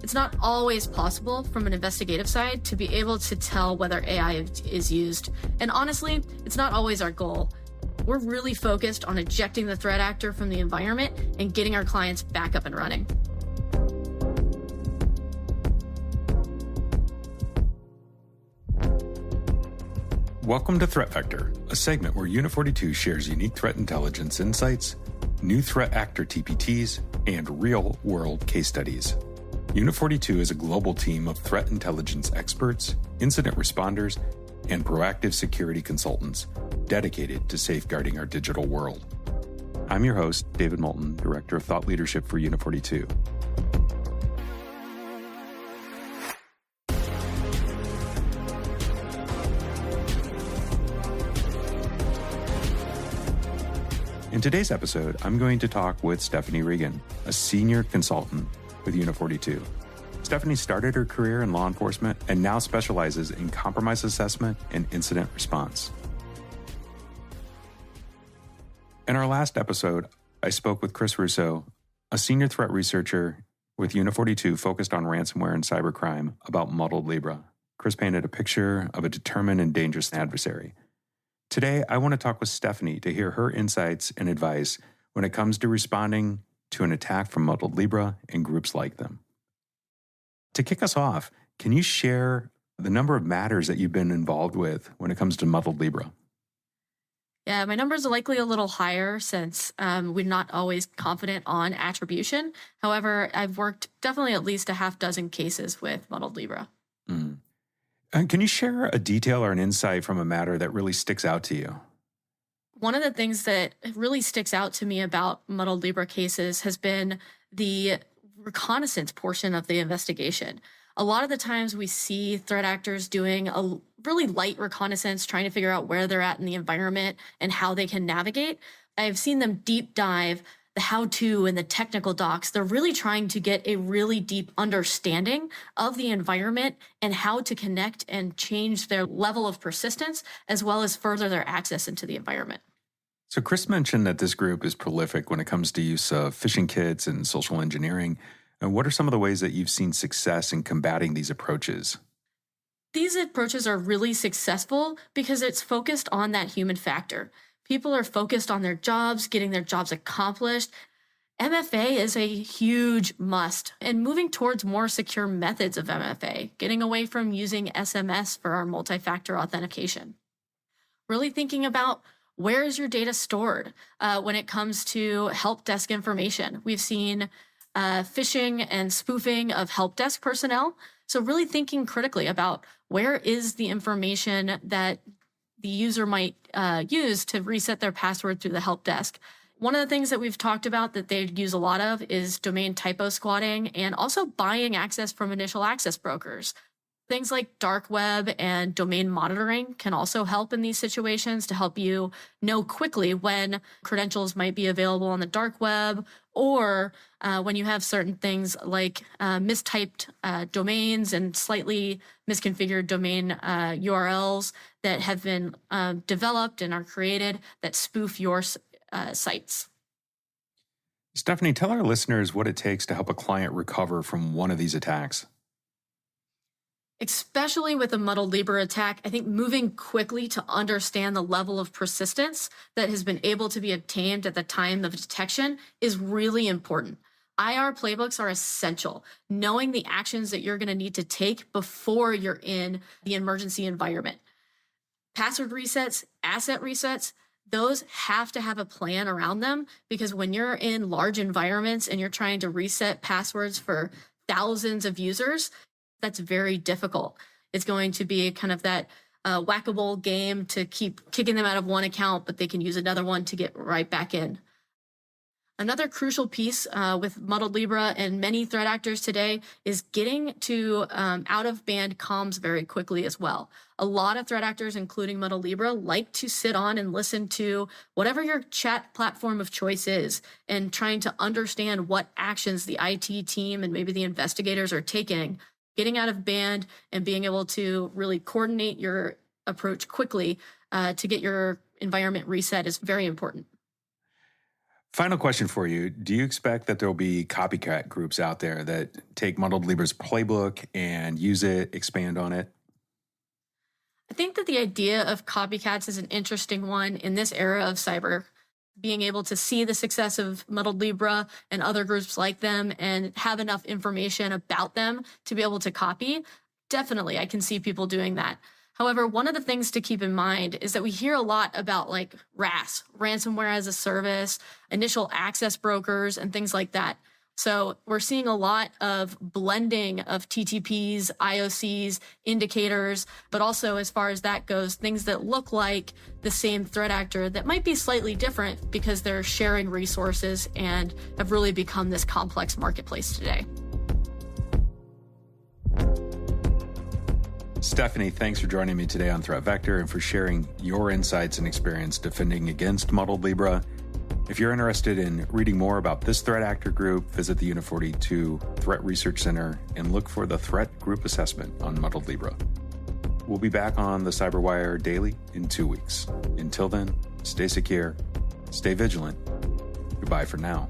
It's not always possible from an investigative side to be able to tell whether AI is used. And honestly, it's not always our goal. We're really focused on ejecting the threat actor from the environment and getting our clients back up and running. Welcome to Threat Vector, a segment where Unit 42 shares unique threat intelligence insights, new threat actor TPTs, and real-world case studies. Unit 42 is a global team of threat intelligence experts, incident responders, and proactive security consultants dedicated to safeguarding our digital world. I'm your host, David Moulton, Director of Thought Leadership for Unit 42. In today's episode, I'm going to talk with Stephanie Regan, a senior consultant with Unit 42. Stephanie started her career in law enforcement and now specializes in compromise assessment and incident response. In our last episode, I spoke with Chris Russo, a senior threat researcher with Unit 42 focused on ransomware and cybercrime, about Muddled Libra. Chris painted a picture of a determined and dangerous adversary. Today, I want to talk with Stephanie to hear her insights and advice when it comes to responding to an attack from Muddled Libra and groups like them. To kick us off, can you share the number of matters that you've been involved with when it comes to Muddled Libra? Yeah, my numbers are likely a little higher since we're not always confident on attribution. However, I've worked definitely at least a half dozen cases with Muddled Libra. And can you share a detail or an insight from a matter that really sticks out to you? One of the things that really sticks out to me about Muddled Libra cases has been the reconnaissance portion of the investigation. A lot of the times we see threat actors doing a really light reconnaissance, trying to figure out where they're at in the environment and how they can navigate. I've seen them deep dive the how-to and the technical docs. They're really trying to get a really deep understanding of the environment and how to connect and change their level of persistence, as well as further their access into the environment. So Chris mentioned that this group is prolific when it comes to use of phishing kits and social engineering. And what are some of the ways that you've seen success in combating these approaches? These approaches are really successful because it's focused on that human factor. People are focused on their jobs, getting their jobs accomplished. MFA is a huge must, and moving towards more secure methods of MFA, getting away from using SMS for our multi-factor authentication. Really thinking about where is your data stored when it comes to help desk information. We've seen phishing and spoofing of help desk personnel. So really thinking critically about where is the information that the user might use to reset their password through the help desk. One of the things that we've talked about that they use a lot of is domain typo squatting and also buying access from initial access brokers. Things like dark web and domain monitoring can also help in these situations to help you know quickly when credentials might be available on the dark web, or when you have certain things like mistyped domains and slightly misconfigured domain URLs that have been developed and are created that spoof your sites. Stephanie, tell our listeners what it takes to help a client recover from one of these attacks. Especially with a Muddled Libra attack, I think moving quickly to understand the level of persistence that has been able to be obtained at the time of detection is really important. IR playbooks are essential. Knowing the actions that you're going to need to take before you're in the emergency environment. Password resets, asset resets, those have to have a plan around them, because when you're in large environments and you're trying to reset passwords for thousands of users, that's very difficult. It's going to be kind of that whack-a-mole game to keep kicking them out of one account, but they can use another one to get right back in. Another crucial piece with Muddled Libra and many threat actors today is getting to out-of-band comms very quickly as well. A lot of threat actors, including Muddled Libra, like to sit on and listen to whatever your chat platform of choice is and trying to understand what actions the IT team and maybe the investigators are taking. Getting out of band and being able to really coordinate your approach quickly to get your environment reset is very important. Final question for you. Do you expect that there'll be copycat groups out there that take Muddled Libra's playbook and use it, expand on it? I think that the idea of copycats is an interesting one in this era of cyber. Being able to see the success of Muddled Libra and other groups like them and have enough information about them to be able to copy, definitely I can see people doing that. However, one of the things to keep in mind is that we hear a lot about like RAS, ransomware as a service, initial access brokers, and things like that. So we're seeing a lot of blending of TTPs, IOCs, indicators, but also as far as that goes, things that look like the same threat actor that might be slightly different because they're sharing resources and have really become this complex marketplace today. Stephanie, thanks for joining me today on Threat Vector and for sharing your insights and experience defending against Muddled Libra. If you're interested in reading more about this threat actor group, visit the Unit 42 Threat Research Center and look for the Threat Group Assessment on Muddled Libra. We'll be back on the CyberWire Daily in 2 weeks. Until then, stay secure, stay vigilant. Goodbye for now.